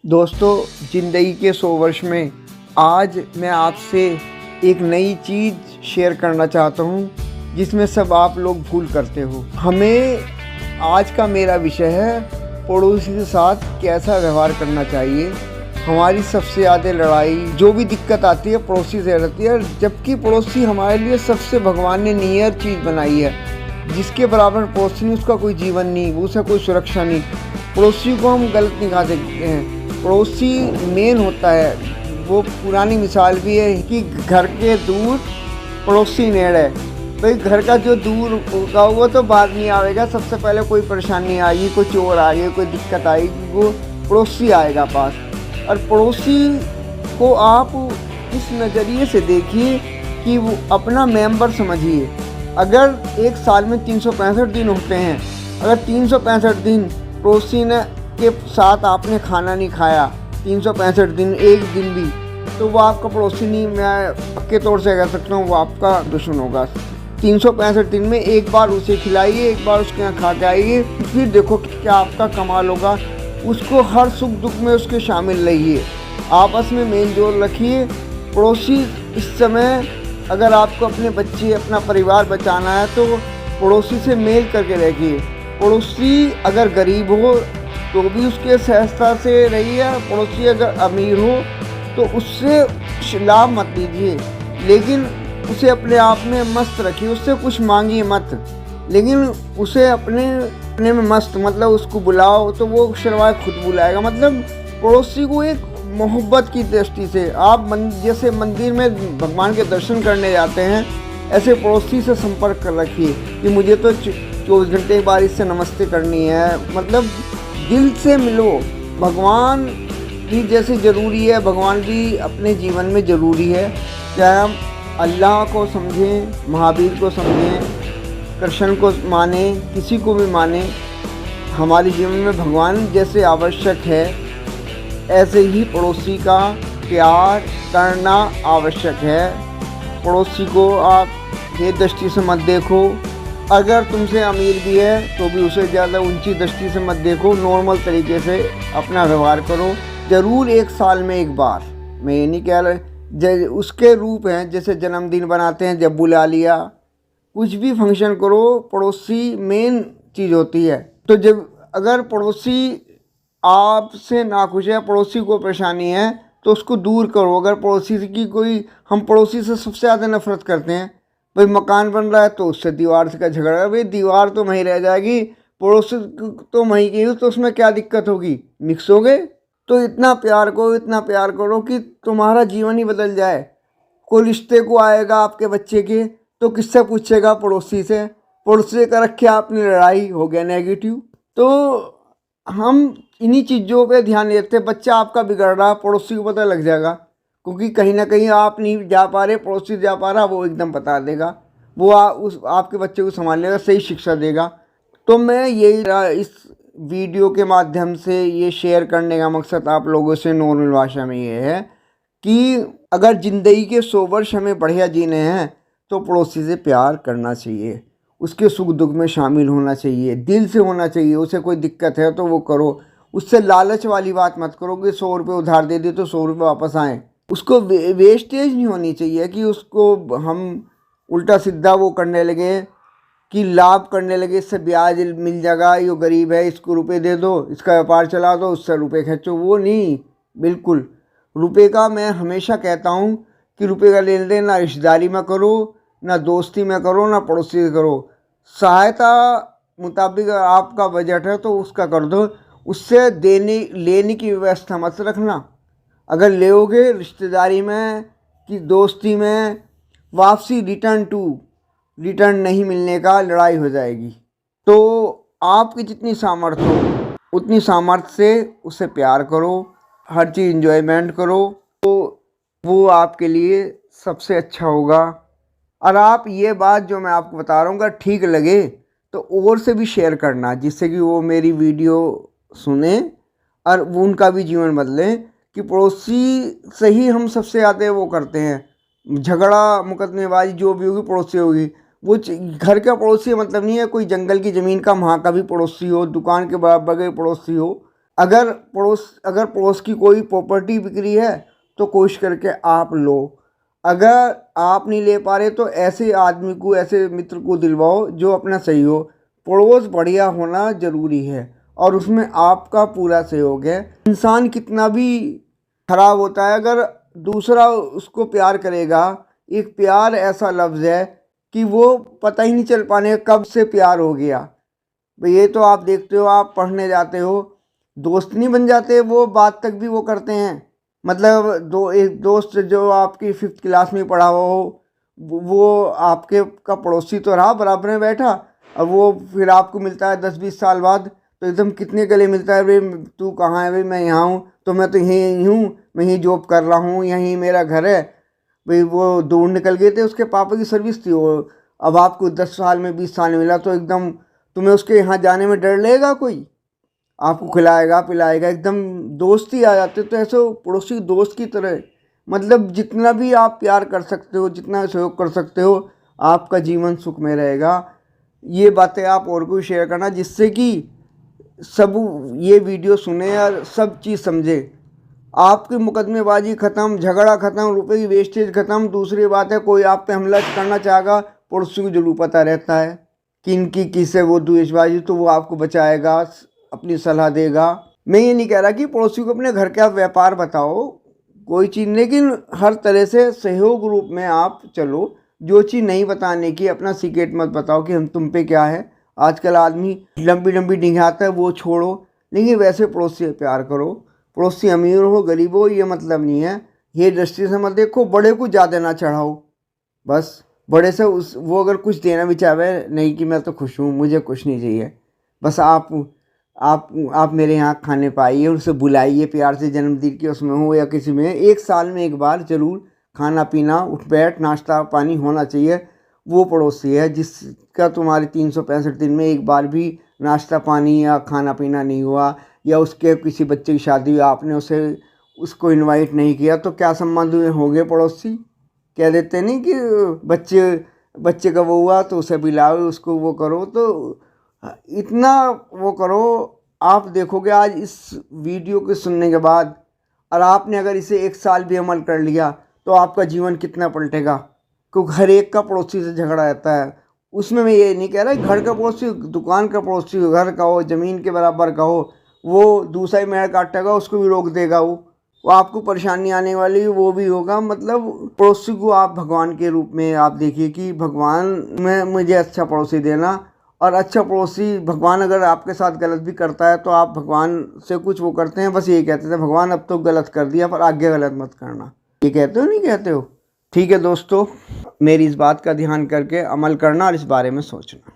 दोस्तों, ज़िंदगी के 100 वर्ष में आज मैं आपसे एक नई चीज़ शेयर करना चाहता हूँ, जिसमें सब आप लोग भूल करते हो। आज का मेरा विषय है पड़ोसी के साथ कैसा व्यवहार करना चाहिए। हमारी सबसे ज़्यादा लड़ाई, जो भी दिक्कत आती है, पड़ोसी से रहती है, जबकि पड़ोसी हमारे लिए सबसे भगवान ने नियर चीज़ बनाई है। जिसके बराबर पड़ोसी नहीं, उसका कोई जीवन नहीं, उसका कोई सुरक्षा नहीं। पड़ोसी को हम गलत नहीं कहा सकते हैं। पड़ोसी मेन होता है। वो पुरानी मिसाल भी है कि घर के दूर पड़ोसी नेड़ है। भाई, घर का जो दूर होगा वो तो बाद में आएगा। सबसे पहले कोई परेशानी आएगी, कोई चोर आएगी, कोई दिक्कत आएगी, वो पड़ोसी आएगा पास। और पड़ोसी को आप इस नज़रिए से देखिए कि वो अपना मेंबर समझिए। अगर एक साल में 365 दिन होते हैं, अगर 365 दिन पड़ोसी ने के साथ आपने खाना नहीं खाया, 365 दिन, एक दिन भी, तो वो आपका पड़ोसी नहीं, मैं पक्के तौर से कह सकता हूँ वो आपका दुश्मन होगा। 365 दिन में एक बार उसे खिलाइए, एक बार उसके यहाँ खा के आइए, फिर देखो क्या आपका कमाल होगा। उसको हर सुख दुख में उसके शामिल रहिए, आपस में मेल जोल रखिए। पड़ोसी इस समय, अगर आपको अपने बच्चे, अपना परिवार बचाना है तो पड़ोसी से मेल करके रखिए। पड़ोसी अगर गरीब हो तो भी उसके सहजता से रहिए। पड़ोसी अगर अमीर हो तो उससे लाभ मत लीजिए, लेकिन उसे अपने आप में मस्त रखिए। उससे कुछ मांगिए मत, लेकिन उसे अपने में मस्त, मतलब उसको बुलाओ तो वो शर्माए खुद बुलाएगा। मतलब पड़ोसी को एक मोहब्बत की दृष्टि से आप जैसे मंदिर में भगवान के दर्शन करने जाते हैं, ऐसे पड़ोसी से संपर्क कर रखिए कि मुझे तो 24 घंटे के बाद इससे नमस्ते करनी है। मतलब दिल से मिलो। भगवान भी जैसे ज़रूरी है, भगवान भी अपने जीवन में ज़रूरी है। चाहे हम अल्लाह को समझें, महावीर को समझें, कृष्ण को माने, किसी को भी माने, हमारे जीवन में भगवान जैसे आवश्यक है, ऐसे ही पड़ोसी का प्यार करना आवश्यक है। पड़ोसी को आप ये दृष्टि से मत देखो, अगर तुमसे अमीर भी है तो भी उसे ज़्यादा ऊंची दृष्टि से मत देखो। नॉर्मल तरीके से अपना व्यवहार करो। ज़रूर एक साल में एक बार, मैं ये नहीं कह रहा, उसके रूप हैं जैसे जन्मदिन बनाते हैं, जब बुला लिया, कुछ भी फंक्शन करो, पड़ोसी मेन चीज़ होती है। तो जब अगर पड़ोसी आपसे नाखुश है, पड़ोसी को परेशानी है, तो उसको दूर करो। अगर पड़ोसी की कोई, हम पड़ोसी से सबसे ज़्यादा नफरत करते हैं। भाई, मकान बन रहा है तो उससे दीवार से का झगड़ा है। भाई, दीवार तो वहीं रह जाएगी, पड़ोसी तो वहीं की हो, तो उसमें क्या दिक्कत होगी, मिक्स हो गए। तो इतना प्यार करो, इतना प्यार करो कि तुम्हारा जीवन ही बदल जाए। कोई रिश्ते को आएगा आपके बच्चे के तो किससे पूछेगा? पड़ोसी से। पड़ोसी का रखे आपने लड़ाई, हो गया नेगेटिव। तो हम इन्हीं चीज़ों पे ध्यान देते। बच्चा आपका बिगड़ रहा, पड़ोसी को पता लग जाएगा, क्योंकि कहीं ना कहीं आप नहीं जा पा रहे, पड़ोसी जा पा रहा, वो एकदम बता देगा। वो उस आपके बच्चे को संभाल लेगा, सही शिक्षा देगा। तो मैं यही इस वीडियो के माध्यम से ये शेयर करने का मकसद आप लोगों से नॉर्मल भाषा में ये है कि अगर ज़िंदगी के 100 वर्ष हमें बढ़िया जीने हैं तो पड़ोसी से प्यार करना चाहिए, उसके सुख दुख में शामिल होना चाहिए, दिल से होना चाहिए। उसे कोई दिक्कत है तो वो करो। उससे लालच वाली बात मत करो कि 100 रुपये उधार दे दिए तो 100 रुपये वापस आएँ। उसको वेस्टेज नहीं होनी चाहिए कि उसको हम उल्टा सीधा वो करने लगे कि लाभ करने लगे, इससे ब्याज मिल जाएगा, ये गरीब है, इसको रुपए दे दो, इसका व्यापार चला दो, उससे रुपए खींचो। वो नहीं, बिल्कुल। रुपए का मैं हमेशा कहता हूँ कि रुपए का लेन देन ना रिश्तेदारी में करो, ना दोस्ती में करो, ना पड़ोसी में करो। सहायता मुताबिक आपका बजट है तो उसका कर दो, उससे देने लेने की व्यवस्था मत रखना। अगर लेओगे रिश्तेदारी में कि दोस्ती में, वापसी रिटर्न नहीं मिलने का लड़ाई हो जाएगी। तो आपकी जितनी सामर्थ्य हो उतनी सामर्थ्य से उससे प्यार करो, हर चीज़ इंजॉयमेंट करो, तो वो आपके लिए सबसे अच्छा होगा। और आप ये बात जो मैं आपको बता रहा हूँ अगर ठीक लगे तो और से भी शेयर करना, जिससे कि वो मेरी वीडियो सुने और वो उनका भी जीवन बदले। कि पड़ोसी से ही हम सबसे ज़्यादा वो करते हैं, झगड़ा मुकदमेबाजी जो भी होगी पड़ोसी होगी। वो घर का पड़ोसी मतलब नहीं है कोई जंगल की ज़मीन का वहाँ का भी पड़ोसी हो, दुकान के बगैर पड़ोसी हो। अगर पड़ोस की कोई प्रॉपर्टी बिक रही है तो कोशिश करके आप लो। अगर आप नहीं ले पा रहे तो ऐसे आदमी को, ऐसे मित्र को दिलवाओ जो अपना सही हो। पड़ोस बढ़िया होना ज़रूरी है और उसमें आपका पूरा सहयोग है। इंसान कितना भी खराब होता है, अगर दूसरा उसको प्यार करेगा, एक प्यार ऐसा लफ्ज़ है कि वो पता ही नहीं चल पाने कब से प्यार हो गया। भाई ये तो आप देखते हो, आप पढ़ने जाते हो, दोस्त नहीं बन जाते, वो बात तक भी वो करते हैं। मतलब एक दोस्त जो आपकी 5th क्लास में पढ़ा हुआ हो, वो आपके का पड़ोसी तो रहा, बराबर में बैठा, अब वो फिर आपको मिलता है 10-20 साल बाद तो एकदम कितने गले मिलता है, भाई तू कहाँ है, भाई मैं यहाँ हूँ, तो मैं तो यहीं हूँ, मैं यहीं जॉब कर रहा हूँ, यहीं मेरा घर है। भाई वो दूर निकल गए थे, उसके पापा की सर्विस थी वो, अब आपको 10 साल में 20 साल में मिला तो एकदम तुम्हें उसके यहाँ जाने में डर लगेगा? कोई आपको खिलाएगा पिलाएगा, एकदम दोस्ती आ जाते। तो ऐसे पड़ोसी दोस्त की तरह, मतलब जितना भी आप प्यार कर सकते हो, जितना सहयोग कर सकते हो, आपका जीवन सुख में रहेगा। ये बातें आप और को शेयर करना जिससे कि सब ये वीडियो सुने और सब चीज़ समझे। आपकी मुकदमेबाजी ख़त्म, झगड़ा ख़त्म, रुपए की वेस्टेज ख़त्म। दूसरी बात है, कोई आप पे हमला करना चाहेगा, पड़ोसी को जरूर पता रहता है कि इनकी किससे वो द्वेषबाजी, तो वो आपको बचाएगा, अपनी सलाह देगा। मैं ये नहीं कह रहा कि पड़ोसी को अपने घर का व्यापार बताओ, कोई चीज़, लेकिन हर तरह से सहयोग रूप में आप चलो। जो चीज़ नहीं बताने की, अपना सीक्रेट मत बताओ कि हम तुम पे क्या है। आजकल आदमी लंबी लंबी डिंगाता है, वो छोड़ो, लेकिन वैसे पड़ोसी से प्यार करो। पड़ोसी अमीर हो गरीब हो ये मतलब नहीं है, ये दृष्टि से मत देखो। बड़े को ज़्यादा ना चढ़ाओ, बस बड़े से वो अगर कुछ देना भी चाहे, नहीं कि मैं तो खुश हूँ, मुझे कुछ नहीं चाहिए, बस आप मेरे यहाँ खाने पाइए, उसे बुलाइए प्यार से, जन्मदिन के उसमें हो या किसी में, 1 साल में 1 बार ज़रूर खाना पीना, उठ बैठ, नाश्ता पानी होना चाहिए। वो पड़ोसी है जिसका तुम्हारे 365 दिन में 1 बार भी नाश्ता पानी या खाना पीना नहीं हुआ, या उसके किसी बच्चे की शादी हुई, आपने उसको इनवाइट नहीं किया, तो क्या संबंध हुए होंगे पड़ोसी? कह देते नहीं कि बच्चे का वो हुआ तो उसे बुलाओ, उसको वो करो, तो इतना वो करो। आप देखोगे आज इस वीडियो के सुनने के बाद, और आपने अगर इसे 1 साल भी अमल कर लिया तो आपका जीवन कितना पलटेगा। क्योंकि हर एक का पड़ोसी से झगड़ा रहता है। उसमें मैं ये नहीं कह रहा घर का पड़ोसी, दुकान का पड़ोसी, घर का हो, ज़मीन के बराबर का हो, वो दूसरा ही मेड़ काटेगा, उसको भी रोक देगा, वो आपको परेशानी आने वाली वो भी होगा। मतलब पड़ोसी को आप भगवान के रूप में आप देखिए कि भगवान में मुझे अच्छा पड़ोसी देना, और अच्छा पड़ोसी, भगवान अगर आपके साथ गलत भी करता है तो आप भगवान से कुछ वो करते हैं, बस यही कहते थे, भगवान अब तो गलत कर दिया पर आगे गलत मत करना। ये कहते हो नहीं कहते हो? ठीक है दोस्तों, मेरी इस बात का ध्यान करके अमल करना और इस बारे में सोचना।